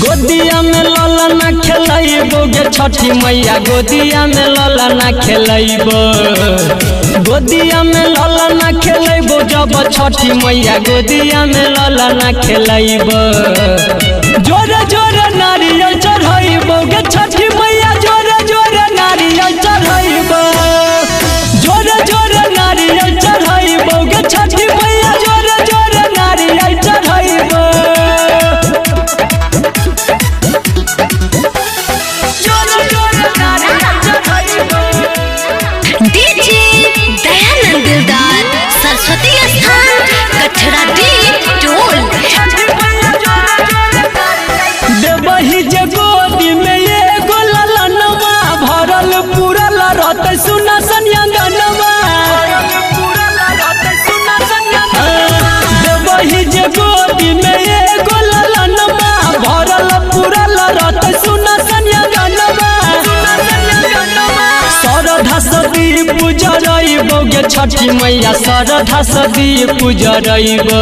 गोदिया में लला ना खेलैबो गे छठी मैया गोदिया में लला ना खेलैबो गोदिया में लला ना खेलैबो जब छठी मैया गोदिया में लला ना खेलैबो जोरे जोरे नारियल चढ़ैबो गे छठी मैया जोरे जोरे नारियल चढ़ैबो जोरे जोरे नारियल चढ़ैबो गे छठी मैया जोरे जोरे नारियल चढ़ैबो सरस्वती स्थान कठरा टोल देवही जे गोदी में एगो ललनवा भरल पूरल रहत सुना सन्यंगनवा देवही जे गोदी में एगो ललनवा भरल पूरल रहत सुना सन्यंगनवा सरधा सदी पूजरइबो गे छठी मैया सरधा सदी पूजरइबो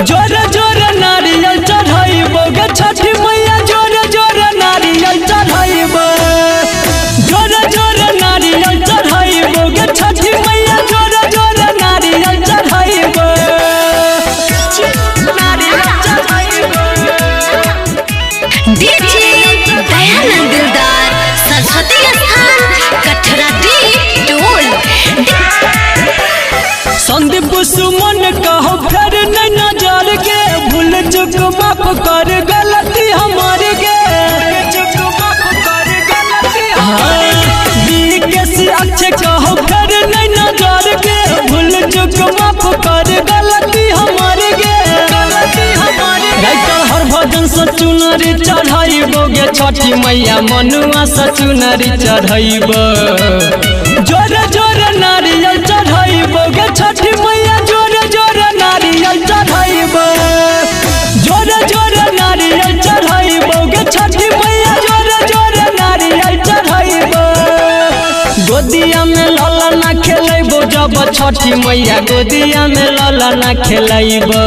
जोरे जोरे नारियल चढ़इबो गे छठी मैया जोरे जोरे नारियल चढ़इबो जोरे जोरे नारियल चढ़इबो गे छठी मैया जोरे जोरे नारियल चढ़इबो नारियल चढ़इबो डीजे दयानंद दिलदार सरस्वती स्थान कठरा टोल संदीप सुमन कहो फिर नहीं नजर के भूल चुक माफ कर गलती हमार के अच्छे कहो फिर नहीं नजर के भूल चुक माफ कर गलती हमार के हर भजन से चुनरी चढ़ाइबो गे छठी मैया मनुआ से चुनरी चढ़ाइबो जोरे जोरे नारियल चढ़ाइबो गे छठी मैया जोरे जोरे नारियल चढ़ाइबो जोरे जोरे नारियल चढ़ाइबो गे छठी मैया जोरे जोरे नारियल चढ़ाइबो गोदिया में लला ना खेलैबो जब छठी मैया गोदिया में लला ना खेलैबो